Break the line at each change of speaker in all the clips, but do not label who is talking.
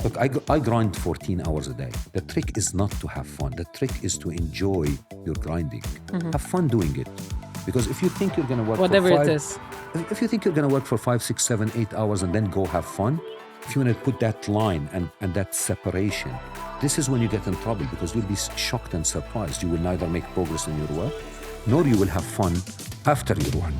Look, I grind 14 hours a day. The trick is not to have fun. The trick is to enjoy your grinding. Have fun doing it. Because if you think you're going to work
Whatever
for
it
five,
is.
if you think you're going to work for 5, 6, 7, 8 hours and then go have fun, if you want to put that line and that separation, this is when you get in trouble because you'll be shocked and surprised. You will neither make progress in your work, nor you will have fun after your work.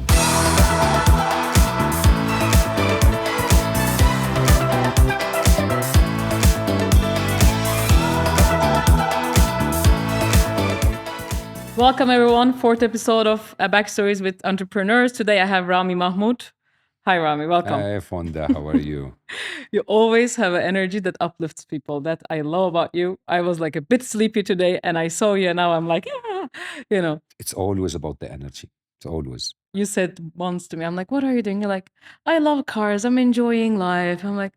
Welcome, everyone. Fourth episode of Backstories with Entrepreneurs. Today I have Rami Mahmoud. Hi, Rami. Welcome.
Hey, Fonda, how are you?
You always have an energy that uplifts people. That I love about you. I was like a bit sleepy today and I saw you and now I'm like,
It's always about the energy. It's always.
You said once to me, I'm like, what are you doing? You're like, I love cars. I'm enjoying life. I'm like,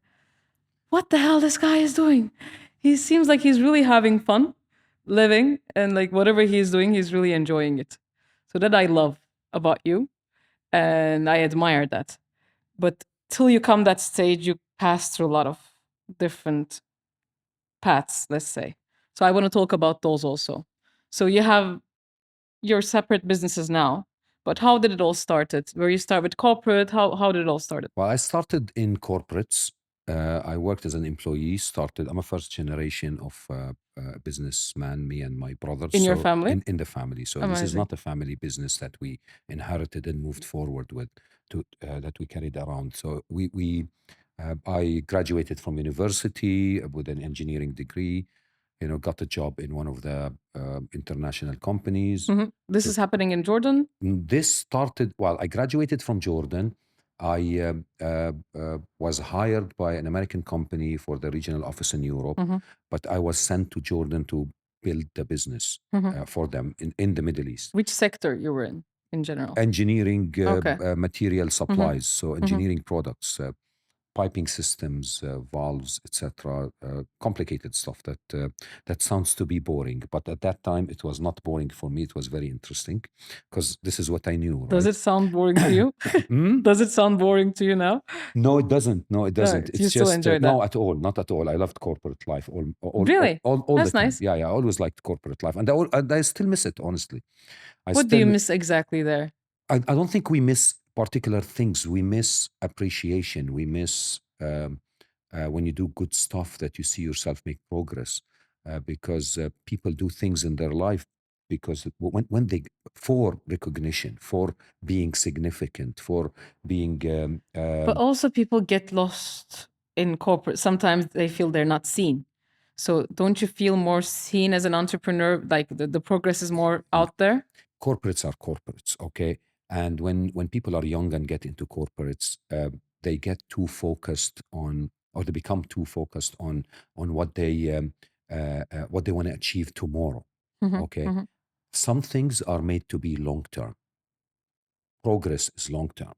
what the hell this guy is doing? He seems like he's really having fun living and like whatever he's doing, he's really enjoying it. So that I love about you and I admire that. But till you come that stage, you pass through a lot of different paths, let's say. So I want to talk about those also. So you have your separate businesses now, but how did it all started? Where you start with corporate? How did it all started?
Well, I started in corporates. I worked as an employee. I'm a first generation of businessman, me and my brothers.
In your family?
In the family. So this is
Amazing.
not a family business that we inherited and moved forward with, that we carried around. So I graduated from university with an engineering degree. Got a job in one of the international companies.
This is happening in Jordan?
This started, well, I graduated from Jordan. I was hired by an American company for the regional office in Europe, but I was sent to Jordan to build the business for them in the Middle East.
Which sector you were in general?
Engineering
Okay.
material supplies, so engineering products, piping systems, valves, etc. Complicated stuff that sounds to be boring, but at that time it was not boring for me. It was very interesting because this is what I knew.
Does
Right?
it sound boring to you? Does it sound boring to you now?
No, it doesn't. No, it doesn't.
You
It's
still
just
enjoy that?
no, at all, not at all. I loved corporate life
Really?
all
That's
the time.
nice.
Yeah, I always liked corporate life, and I still miss it. Honestly,
What do you miss exactly there?
I don't think we miss particular things. We miss appreciation. We miss when you do good stuff that you see yourself make progress, because people do things in their life because when they for recognition, for being significant, for being.
But also people get lost in corporate. Sometimes they feel they're not seen. So don't you feel more seen as an entrepreneur? Like the progress is more out there?
Corporates are corporates, okay? And when people are young and get into corporates, they get too focused on, or they become too focused on what they want to achieve tomorrow. Okay, some things are made to be long term. Progress is long term.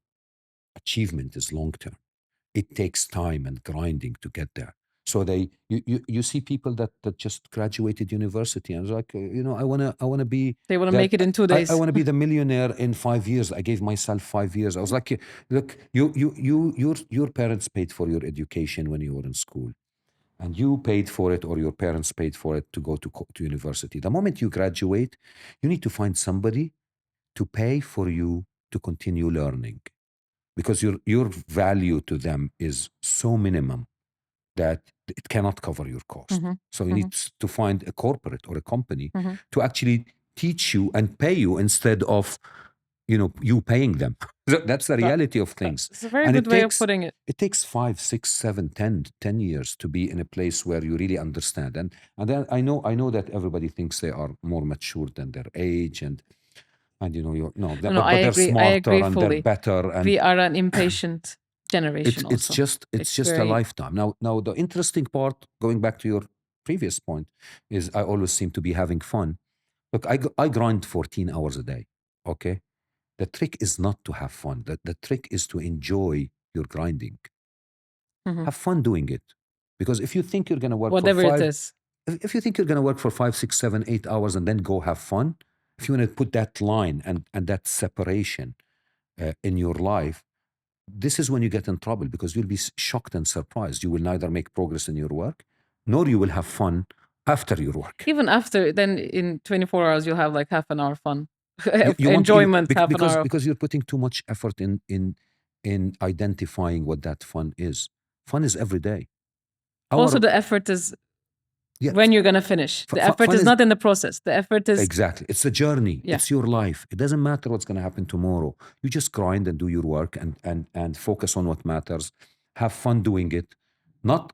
Achievement is long term. It takes time and grinding to get there. So you see people that just graduated university and it's like, I wanna be.
They want to make it in 2 days.
I want to be the millionaire in 5 years. I gave myself 5 years. I was like, look, your parents paid for your education when you were in school, and you paid for it, or your parents paid for it to go to university. The moment you graduate, you need to find somebody to pay for you to continue learning, because your value to them is so minimum that it cannot cover your cost. So you need to find a corporate or a company to actually teach you and pay you instead of you paying them. That's the reality of things.
It's a very
And
good way of putting it.
It takes 5, 6, 7, 10 years to be in a place where you really understand. And then I know that everybody thinks they are more mature than their age, and
I
but
agree.
they're smarter
I agree
and
fully.
they're better. And
We are an impatient generation.
it's just a lifetime. Now the interesting part, going back to your previous point, is I always seem to be having fun. Look, I grind 14 hours a day. Okay, the trick is not to have fun. The trick is to enjoy your grinding. Have fun doing it, because if you think you're going to work
whatever
for
it
five,
is.
if you think you're going to work for 5, 6, 7, 8 hours and then go have fun, if you want to put that line and that separation in your life, this is when you get in trouble, because you'll be shocked and surprised. You will neither make progress in your work, nor you will have fun after your work.
Even after, then in 24 hours, you'll have like half an hour fun.
You want
Enjoyment, half an hour.
because you're putting too much effort in identifying what that fun is. Fun is every day.
Also, the effort is
Yeah,
when you're going to finish. The effort
fun
is not in the process. The effort is
exactly. It's a journey.
Yeah.
It's your life. It doesn't matter what's going to happen tomorrow. You just grind and do your work and focus on what matters. Have fun doing it. Not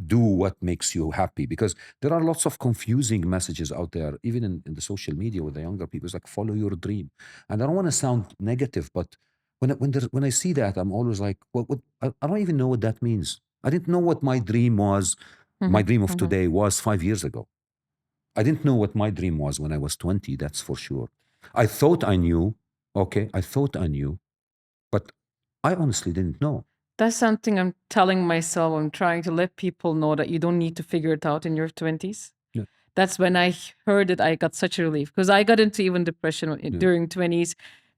do what makes you happy, because there are lots of confusing messages out there, even in the social media with the younger people. It's like, follow your dream. And I don't want to sound negative, but when I see that, I'm always like, what I don't even know what that means. I didn't know what my dream was. My dream of today was 5 years ago. I didn't know what my dream was when I was 20, that's for sure. I thought I knew, okay, I thought I knew, but I honestly didn't know.
That's something I'm telling myself. I'm trying to let people know that you don't need to figure it out in your 20s.
Yeah.
That's when I heard it, I got such a relief, because I got into even depression during 20s,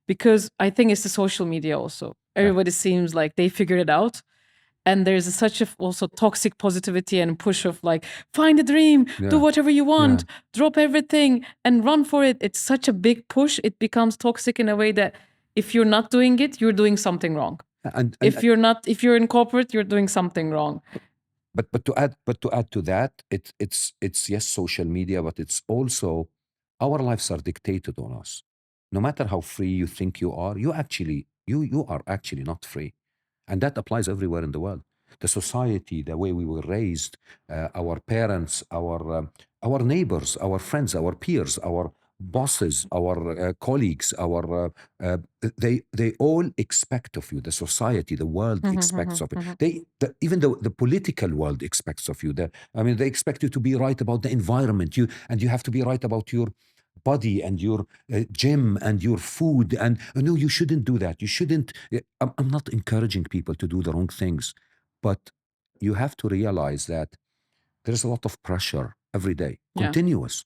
because I think it's the social media also. Everybody seems like they figured it out. And there's such a also toxic positivity and push of like, find a dream, do whatever you want, drop everything and run for it. It's such a big push. It becomes toxic in a way that if you're not doing it, you're doing something wrong.
And
if you're in corporate, you're doing something wrong.
But to add to that, it's yes, social media, but it's also our lives are dictated on us. No matter how free you think you are, you are actually not free. And that applies everywhere in the world. The society, the way we were raised, our parents, our neighbors, our friends, our peers, our bosses, our colleagues, they all expect of you. The society, the world expects of you. Even the political world expects of you. They expect you to be right about the environment. You have to be right about your body and your gym and your food, and no, you shouldn't do that. You shouldn't. I'm not encouraging people to do the wrong things, but you have to realize that there's a lot of pressure every day, continuous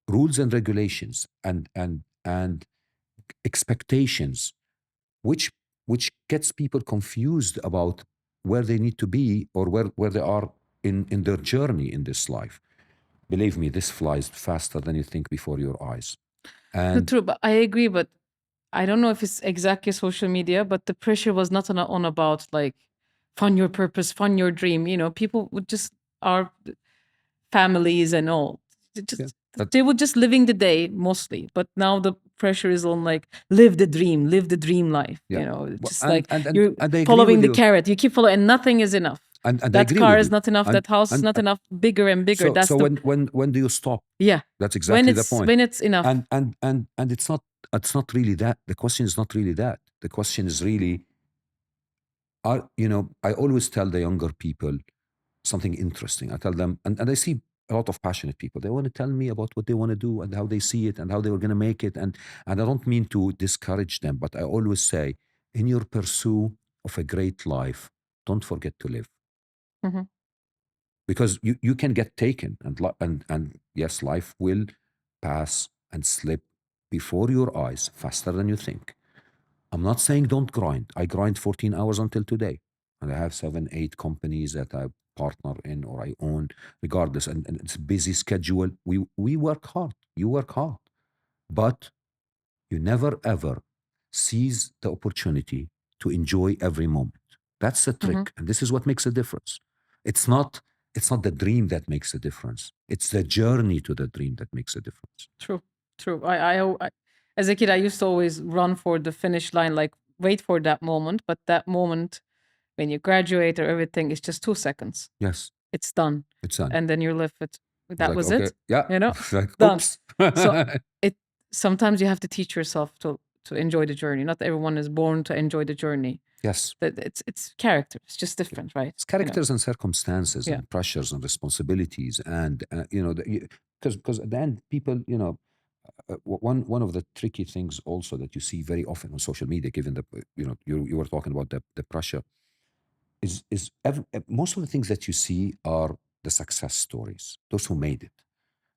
rules and regulations and expectations, which gets people confused about where they need to be or where they are in their journey in this life. Believe me, this flies faster than you think before your eyes. And
True, but I agree. But I don't know if it's exactly social media, but the pressure was not on about like find your purpose, find your dream. People would just our families and all. They were just living the day mostly, but now the pressure is on like live the dream life. Just you're following the carrot. You keep following, and nothing is enough.
And
that car is not enough. That house is not enough. Bigger and bigger.
So when do you stop?
Yeah,
that's exactly the point.
When it's enough.
And it's not really that. The question is not really that. The question is really, I always tell the younger people something interesting. I tell them, and I see a lot of passionate people. They want to tell me about what they want to do and how they see it and how they were going to make it. And I don't mean to discourage them, but I always say, in your pursuit of a great life, don't forget to live. Because you can get taken, and yes, life will pass and slip before your eyes faster than you think. I'm not saying don't grind. I grind 14 hours until today, and I have 7, 8 companies that I partner in or I own, regardless. And it's a busy schedule. We work hard. You work hard, but you never ever seize the opportunity to enjoy every moment. That's the trick, and this is what makes a difference. It's not the dream that makes a difference. It's the journey to the dream that makes a difference.
True. I as a kid, I used to always run for the finish line, like wait for that moment. But that moment, when you graduate or everything, is just 2 seconds.
Yes,
it's done.
It's done.
And then you're left with that was
okay,
it.
Yeah, like,
done.
Oops.
So sometimes you have to teach yourself to enjoy the journey. Not everyone is born to enjoy the journey.
Yes,
it's character. It's just different, right?
It's characters and circumstances and pressures and responsibilities, and because at the end, people, one of the tricky things also that you see very often on social media, given that you were talking about the pressure, is most of the things that you see are the success stories, those who made it.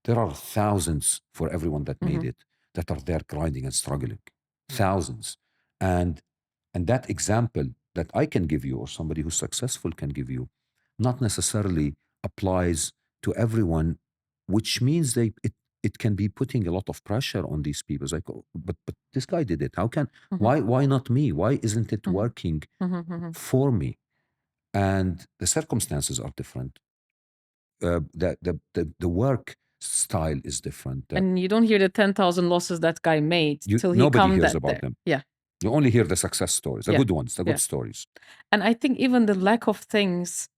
There are thousands for everyone that made it that are there grinding and struggling, thousands, and And that example that I can give you, or somebody who's successful can give you, not necessarily applies to everyone, which means it can be putting a lot of pressure on these people. It's like, oh, but this guy did it. How can why not me? Why isn't it working for me? And the circumstances are different. The work style is different.
And you don't hear the 10,000 losses that guy made till he
Nobody
come
hears
that
about
there.
them.
Yeah.
You only hear the success stories, the
Yeah.
good ones, the good
Yeah.
stories.
And I think even the lack of things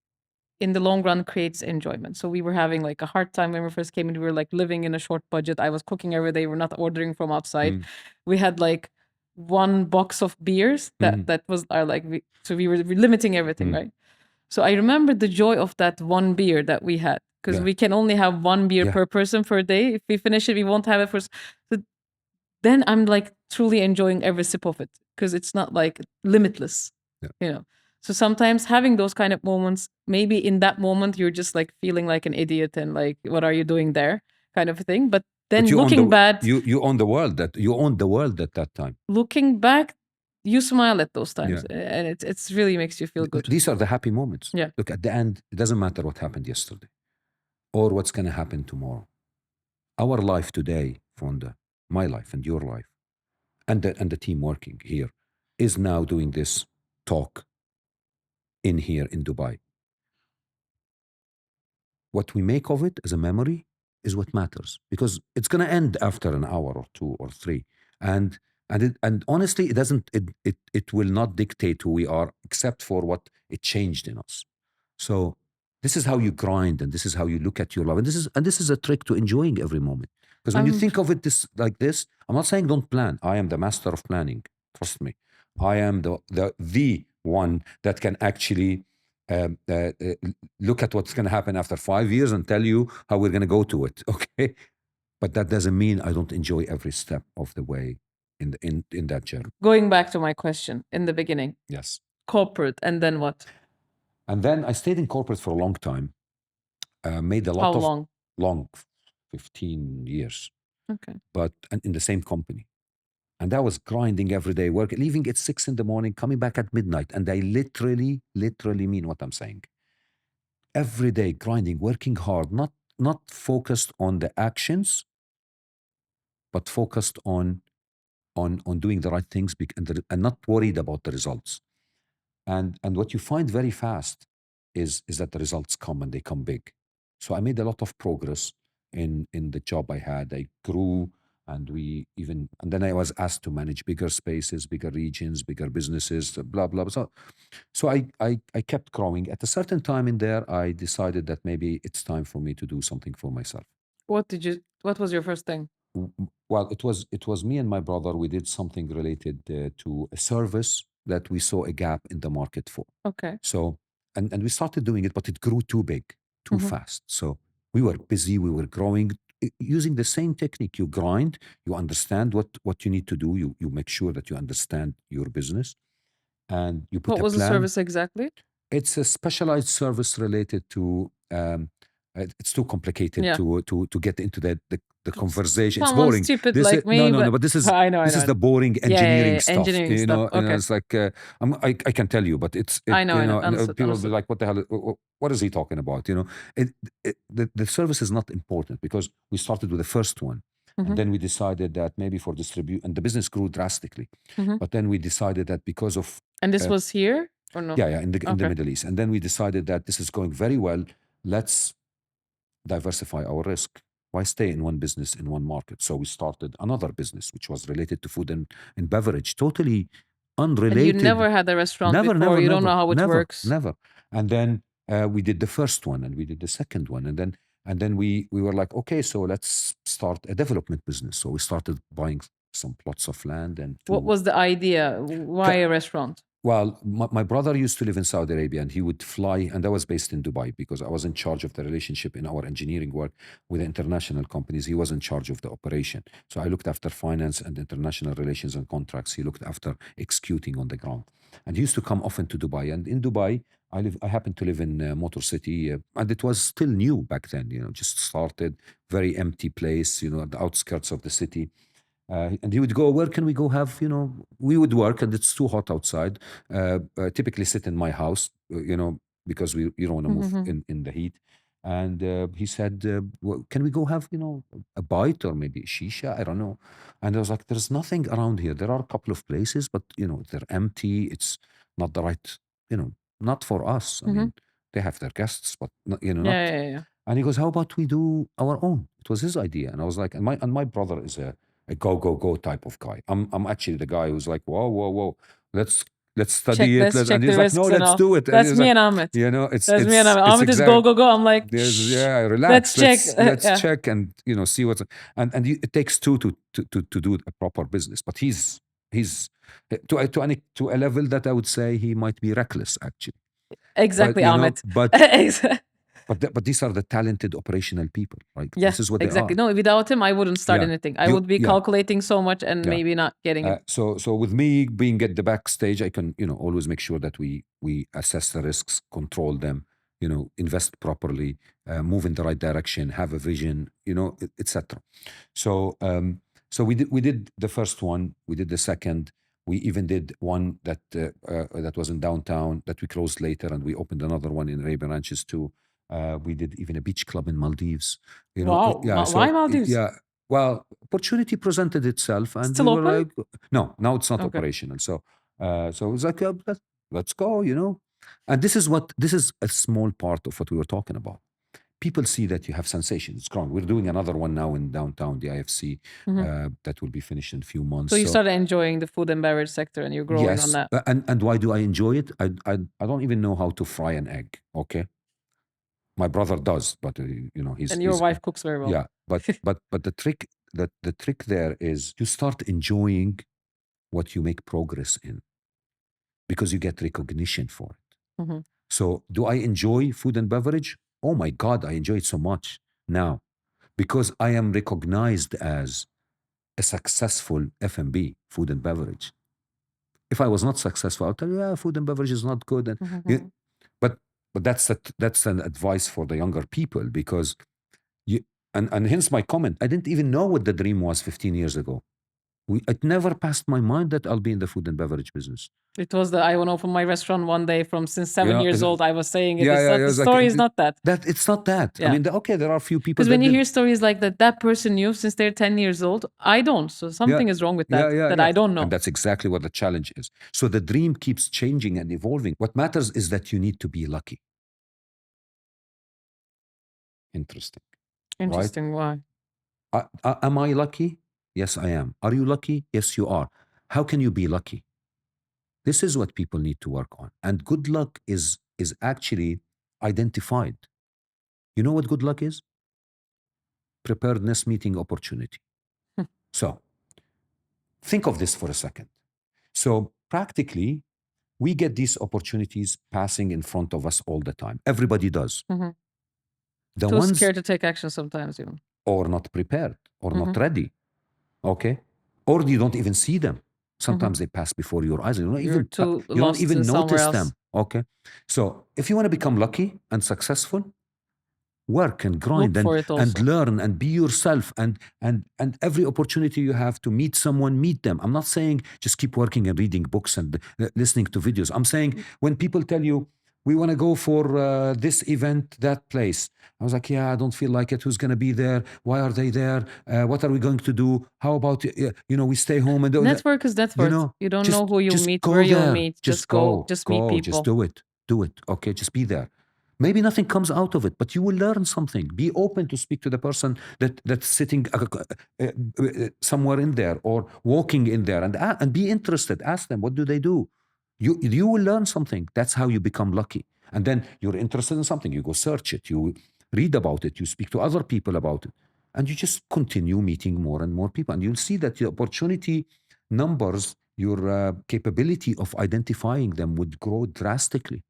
in the long run creates enjoyment. So we were having like a hard time when we first came in. We were like living in a short budget. I was cooking every day. We're not ordering from outside. We had like one box of beers that was our like, so we were limiting everything, right? So I remember the joy of that one beer that we had, because
Yeah.
we can only have one beer
Yeah.
per person for a day. If we finish it, we won't have it for. So then I'm like truly enjoying every sip of it, because it's not like limitless,
Yeah.
you know. So sometimes having those kind of moments, maybe in that moment you're just like feeling like an idiot and like, what are you doing there, kind of a thing. But then
you
looking back,
you own the world at that time.
looking back, you smile at those times, and it's really makes you feel good.
These are the happy moments.
Yeah.
Look, at the end, it doesn't matter what happened yesterday or what's going to happen tomorrow. Our life today, Fonda, my life and your life, and the team working here, is now doing this talk in here in Dubai. What we make of it as a memory is what matters, because it's going to end after an hour or two or three, and honestly, it will not dictate who we are, except for what it changed in us. So this is how you grind, and this is how you look at your life, and this is a trick to enjoying every moment. Because when you think of it this, I'm not saying don't plan. I am the master of planning. Trust me, I am the one that can actually look at what's going to happen after 5 years and tell you how we're going to go to it. Okay, but that doesn't mean I don't enjoy every step of the way in that journey.
Going back to my question in the beginning,
Yes.
corporate, and then what?
And then I stayed in corporate for a long time. Made a lot
How
of
long?
15 years,
Okay.
but in the same company. And I was grinding every day, work, leaving at 6 in the morning, coming back at midnight. And I literally mean what I'm saying. Every day grinding, working hard, not focused on the actions, but focused on doing the right things, and not worried about the results. And what you find very fast is that the results come, and they come big. So I made a lot of progress in the job I had. I grew, and then I was asked to manage bigger spaces, bigger regions, bigger businesses, blah blah. So I kept growing. At a certain time in there, I decided that maybe it's time for me to do something for myself.
What was your first thing?
Well, it was me and my brother. We did something related to a service that we saw a gap in the market for.
Okay.
So and we started doing it, but it grew too big, too fast. So we were busy, we were growing, using the same technique. You grind, you understand what you need to do. You make sure that you understand your business, and you put
What
a
was the
plan.
service exactly?
It's a specialized service related to. It's too complicated
Yeah.
to get into the conversation. It's
Someone
boring.
stupid
This
like
is, no,
me,
no, no.
but
But this is
I know.
this is the boring
Yeah,
engineering stuff.
engineering stuff. Okay.
It's like I can tell you, but
I know.
and
Understood,
people will be
understood.
like, "What the hell? What is he talking about?" The service is not important, because we started with the first one, and then we decided that maybe for distribute, and the business grew drastically. But then we decided that because of
And this was here or no?
yeah, in the
Okay.
Middle East, and then we decided that this is going very well. Let's diversify our risk. Why stay in one business in one market? So we started another business, which was related to food and beverage, totally unrelated.
And you never had a restaurant
Never,
before.
never,
You don't
never,
know how it
never,
works.
never. And then we did the first one, and we did the second one, and then we were like, okay, so let's start a development business. So we started buying some plots of land. And
What was the idea? Why a restaurant?
Well, my brother used to live in Saudi Arabia, and he would fly, and I was based in Dubai, because I was in charge of the relationship in our engineering work with the international companies. He was in charge of the operation. So I looked after finance and international relations and contracts. He looked after executing on the ground. And he used to come often to Dubai. And in Dubai, I happened to live in Motor City, and it was still new back then, just started, very empty place, at the outskirts of the city. And he would go, where can we go have, we would work and it's too hot outside. Typically sit in my house, because you don't want to move
Mhm.
in the heat. And he said, well, can we go have, a bite or maybe a shisha? I don't know. And I was like, there's nothing around here. There are a couple of places, but, they're empty. It's not the right, not for us. I
Mhm.
mean, they have their guests, but,
Yeah,
not.
yeah, yeah.
And he goes, how about we do our own? It was his idea. And I was like, and my brother is a go, go, go type of guy. I'm actually the guy who's like, whoa, whoa, whoa, let's let's study it.
Let's
And
check
he's
the
like, no,
risks and
let's
all.
do it. And
That's
he's
me
like,
and Ahmed.
it's
That's me and
it's
Ahmed.
it's
Ahmed is go,
exact.
go, go. I'm like,
There's
shh.
yeah,
Let's
relax.
check.
Let's
Yeah.
check and see what's and it takes two to do a proper business. But he's to a level that I would say he might be reckless actually. But
Exactly, Ahmed.
but
Ex-
but these are the talented operational people, right?
Yeah,
This is what they
exactly.
are.
No, without him, I wouldn't start
Yeah.
anything. I would be
Yeah.
calculating so much and
Yeah.
maybe not getting it.
So with me being at the backstage, I can always make sure that we assess the risks, control them, invest properly, move in the right direction, have a vision, etc. So so we did the first one, we did the second, we even did one that was in downtown that we closed later, and we opened another one in Arabian Ranches too. We did even a beach club in Maldives.
Wow.
Yeah.
Why
So
Maldives?
yeah, well, opportunity presented itself, and we
Still
were
open?
like, no, now it's not
Okay.
operational. So it was like, let's go. And this is a small part of what we were talking about. People see that you have sensation. It's growing. We're doing another one now in downtown, the IFC,
Mhm.
that will be finished in a few months.
So you
So
started enjoying the food and beverage sector and you're growing on
yes,
that.
and why do I enjoy it? I don't even know how to fry an egg. Okay, my brother does, but
And your
he's
wife cooks very well.
yeah. But the trick there is you start enjoying what you make progress in because you get recognition for it.
Mhm.
So, do I enjoy food and beverage? Oh my God, I enjoy it so much now because I am recognized as a successful F&B, food and beverage. If I was not successful, I'll tell you, yeah, food and beverage is not good. Yeah,
Mhm.
but that's an advice for the younger people because you and hence my comment. I didn't even know what the dream was 15 years ago. It never passed my mind that I'll be in the food and beverage business.
It was the I want to open my restaurant one day from since
You
7 years old. I was saying it.
yeah,
It's
yeah,
not
yeah.
the
It's like
story is not that.
that. It's not that. I
Yeah.
mean, okay, there are a few people
Because
that
when you
did.
hear stories like that person knew since they're 10 years old, I don't. So
Yeah,
something is wrong with
yeah,
that
yeah,
that
yeah.
I don't
And
know.
that's exactly what the challenge is. So the dream keeps changing and evolving. What matters is that you need to be lucky. Interesting, right?
Interesting. Why?
Am I lucky? Yes, I am. Are you lucky? Yes, you are. How can you be lucky? This is what people need to work on. And good luck is actually identified. You know what good luck is? Preparedness meeting opportunity. So think of this for a second. So practically, we get these opportunities passing in front of us all the time. Everybody does.
Mhm.
The
Too
ones
scared to take action sometimes, even.
or not prepared or not
Mhm.
ready, okay? Or you don't even see them.
Mhm.
Sometimes they pass before your eyes.
You're too
You don't
lost
even
somewhere
notice
else.
them, okay? So if you want to become lucky and successful, work and grind
Look for it
and
also.
learn and be yourself and every opportunity you have to meet someone, meet them. I'm not saying just keep working and reading books and listening to videos. I'm saying when people tell you we want to go for this event, that place, I was like, yeah, I don't feel like it. Who's going to be there? Why are they there? What are we going to do? How about we stay home and do that?
Network is net worth. You don't know who you'll
Just
meet, where
go
you'll
there.
meet.
Just
Just meet
just
people.
do it. Okay, just be there. Maybe nothing comes out of it, but you will learn something. Be open to speak to the person that's sitting somewhere in there or walking in there, and be interested. Ask them, what do they do? You will learn something. That's how you become lucky. And then you're interested in something. You go search it. You read about it. You speak to other people about it, and you just continue meeting more and more people. And you'll see that the opportunity numbers, your capability of identifying them would grow drastically.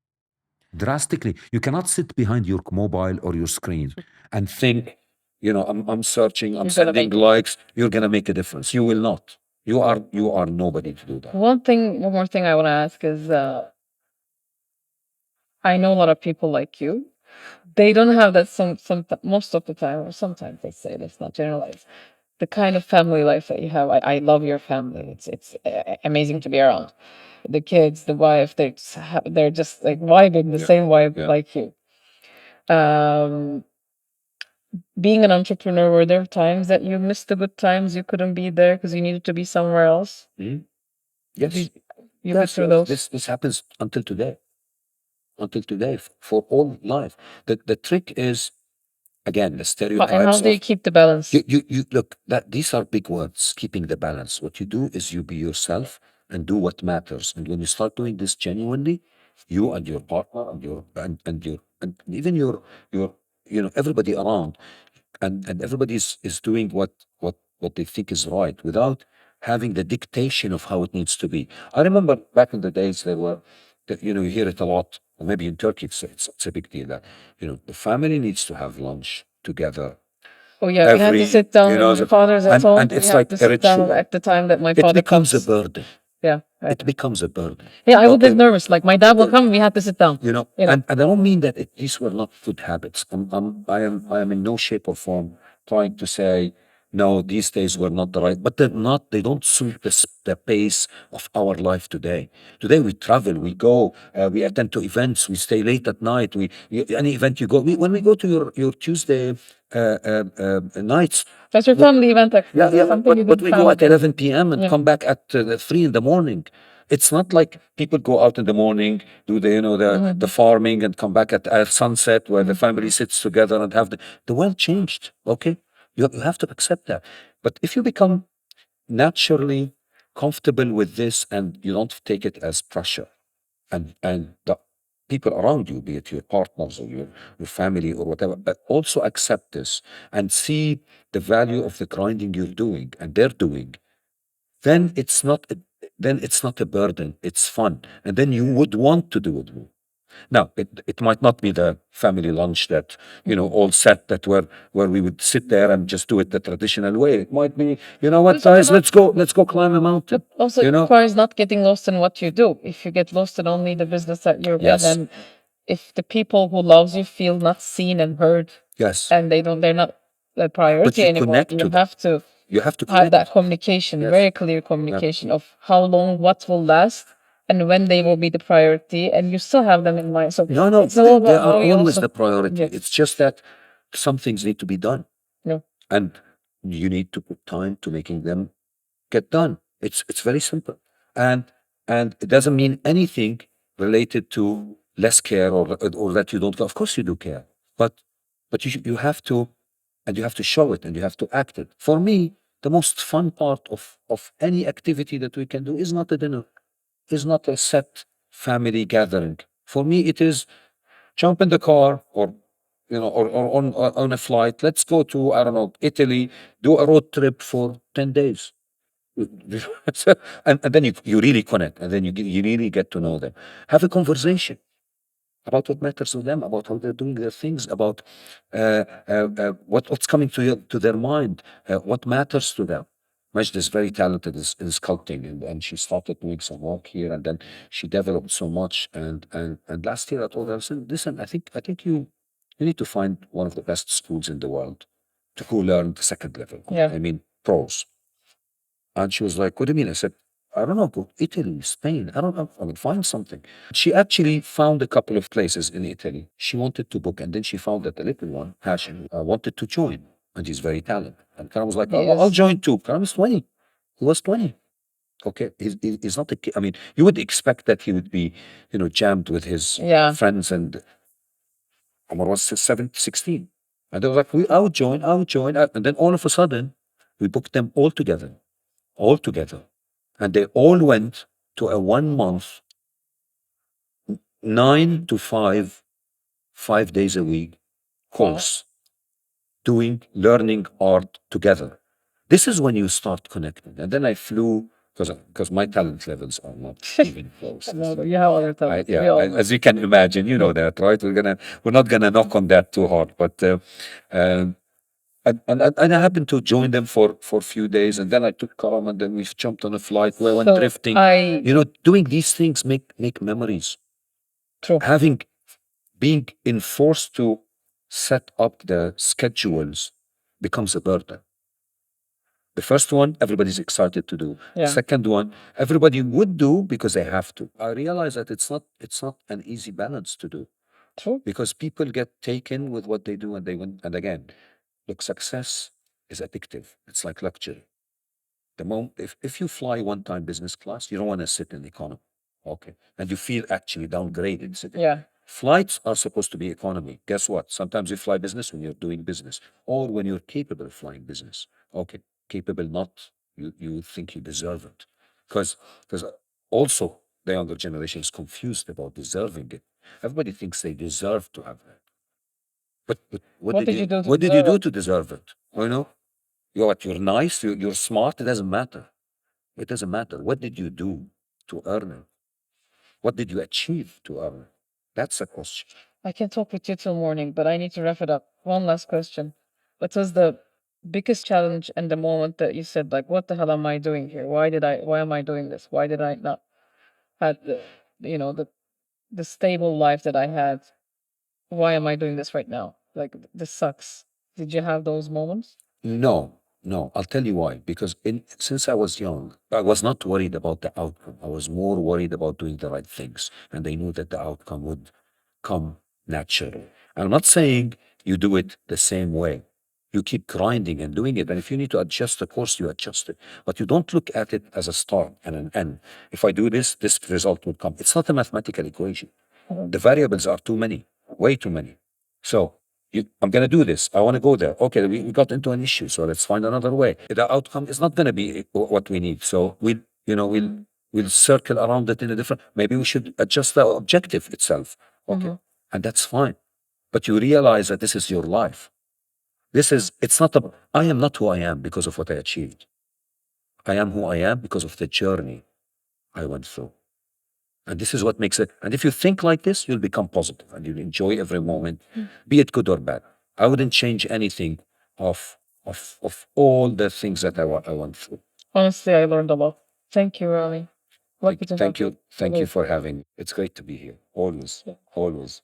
You cannot sit behind your mobile or your screen and think, I'm searching, I'm sending likes, you're gonna make a difference. You will not. You are nobody to do that.
One more thing I want to ask is, I know a lot of people like you. They don't have that most of the time, or sometimes they say, let's not generalize. the kind of family life that you have. I love your family. It's amazing to be around. The kids, the wife, they're just like vibing the same vibe like you. Um, being an entrepreneur, were there times that you missed the good times? You couldn't be there because you needed to be somewhere else.
Yes.
You went through those.
This happens until today. Until today, for all life. The trick is, again, the
And
stereotypes
how do you
of
keep the balance?
you look, that these are big words, keeping the balance. What you do is you be yourself and do what matters. And when you start doing this genuinely, you and your partner and and even your everybody around, and everybody is doing what they think is right without having the dictation of how it needs to be. I remember back in the days there were, you hear it a lot. Or maybe in Turkey it's a big deal that the family needs to have lunch together.
Oh yeah, we had to sit down when my father's at home.
And
We
it's
had
like
to
a
sit down
ritual.
at the time that my
It
father
becomes a
comes.
burden.
Yeah,
It becomes a burden.
yeah. I would
Okay.
get nervous. Like my dad will come, we had to sit down.
And I don't mean that these were not good habits. I am in no shape or form trying to say no, these days were not the right, but they're not. They don't suit the pace of our life today. Today we travel, we go, we attend to events, we stay late at night. Any event you go, when we go to your Tuesday nights.
That's your family event, actually.
Yeah, yeah,
Something you
but
do
we go
family.
at 11 p.m. and
Yeah.
come back at 3 in the morning. It's not like people go out in the morning, do the farming, and come back at sunset where the family sits together and have the world changed. Okay, you have to accept that. But if you become naturally comfortable with this and you don't take it as pressure, and the people around you, be it your partners or your family or whatever, but also accept this and see the value of the grinding you're doing and they're doing, then it's not a burden, it's fun, and then you would want to do it more. Now, it might not be the family lunch that, all set, that where we would sit there and just do it the traditional way. It might be, what, guys, let's go climb a mountain.
Also, it requires not getting lost in what you do. If you get lost in only the business that you're in, and if the people who loves you feel not seen and heard,
Yes.
and they're not the priority
you
anymore,
connect
you
to
have to
You have to
have
connect.
that communication, very clear communication of how long, what will last, and when they will be the priority, and you still have them in mind. So
No,
it's all about
they
how
are
you
always
also.
the priority.
Yes.
It's just that some things need to be done,
Yeah.
and you need to put time to making them get done. It's very simple, and it doesn't mean anything related to less care, or that you don't care. Of course, you do care, but you have to, and you have to show it, and you have to act it. For me, the most fun part of any activity that we can do is not a dinner, is not a set family gathering. For me, it is jump in the car, or on a flight. Let's go to, I don't know, Italy, do a road trip for 10 days. And then you really connect, and then you really get to know them. Have a conversation about what matters to them, about how they're doing their things, about what's coming to their mind, what matters to them. Majd is very talented in sculpting, and she started doing some work here, and then she developed so much. And last year I told her, listen, I think you need to find one of the best schools in the world to go learn the second level.
Yeah.
I mean, pros. And she was like, what do you mean? I said, I don't know, go Italy, Spain. I don't know. I will find something. She actually found a couple of places in Italy. She wanted to book, and then she found that the little one, Hashim, wanted to join, and he's very talented. And Karam was like, I'll join too. Karam is 20. He was 20. Okay, he's not a kid. I mean, you would expect that he would be, jammed with his friends, and Omar was 16. And they were like, I would join. And then all of a sudden, we booked them all together. And they all went to a 1 month, 9 to 5, 5 days a week course, learning art together. This is when you start connecting. And then I flew, because my talent levels are not even close.
No, you have other talent.
As you can imagine, you know that, right? We're not gonna knock on that too hard, but and I happened to join them for a few days, and then I took Karam, and then we jumped on a flight. We went drifting. Doing these things make memories.
True.
Being enforced to set up the schedules becomes a burden. The first one, everybody's excited to do.
Yeah.
Second one, everybody would do because they have to. I realize that it's not an easy balance to do
True.
because people get taken with what they do and they win. And again, look, success is addictive. It's like luxury. The moment if you fly one time business class, you don't want to sit in economy. Okay. And you feel actually downgraded sitting.
Yeah.
Flights are supposed to be economy. Guess what? Sometimes you fly business when you're doing business or when you're capable of flying business. Okay. Capable, not you think you deserve it. Because also the younger generation is confused about deserving it. Everybody thinks they deserve to have that. But
What did you do to
what did you
deserve
do
it?
to deserve it? You know? You're nice, you're smart, it doesn't matter. It doesn't matter. What did you do to earn it? What did you achieve to earn it? That's the question.
I can talk with you till morning, but I need to wrap it up. One last question. What was the biggest challenge and the moment that you said, like, what the hell am I doing here? Why am I doing this? Why did I not have the stable life that I had? Why am I doing this right now? Like, this sucks. Did you have those moments?
No, no. I'll tell you why. Because since I was young, I was not worried about the outcome. I was more worried about doing the right things. And I knew that the outcome would come naturally. I'm not saying you do it the same way. You keep grinding and doing it. And if you need to adjust the course, you adjust it. But you don't look at it as a start and an end. If I do this, this result will come. It's not a mathematical equation. The variables are too many, way too many. So I'm going to do this. I want to go there. Okay, we got into an issue, so let's find another way. The outcome is not going to be what we need. So we'll circle around it in a different. Maybe we should adjust the objective itself. Okay, and that's fine. But you realize that this is your life. It's not a. I am not who I am because of what I achieved. I am who I am because of the journey I went through. And this is what makes it. And if you think like this, you'll become positive and you'll enjoy every moment, be it good or bad. I wouldn't change anything of all the things that I went through.
Honestly, I learned a lot. Thank you, Rami. Lucky to have
Thank
you.
you. Thank you for having me. It's great to be here. Always.
Yeah.
Always.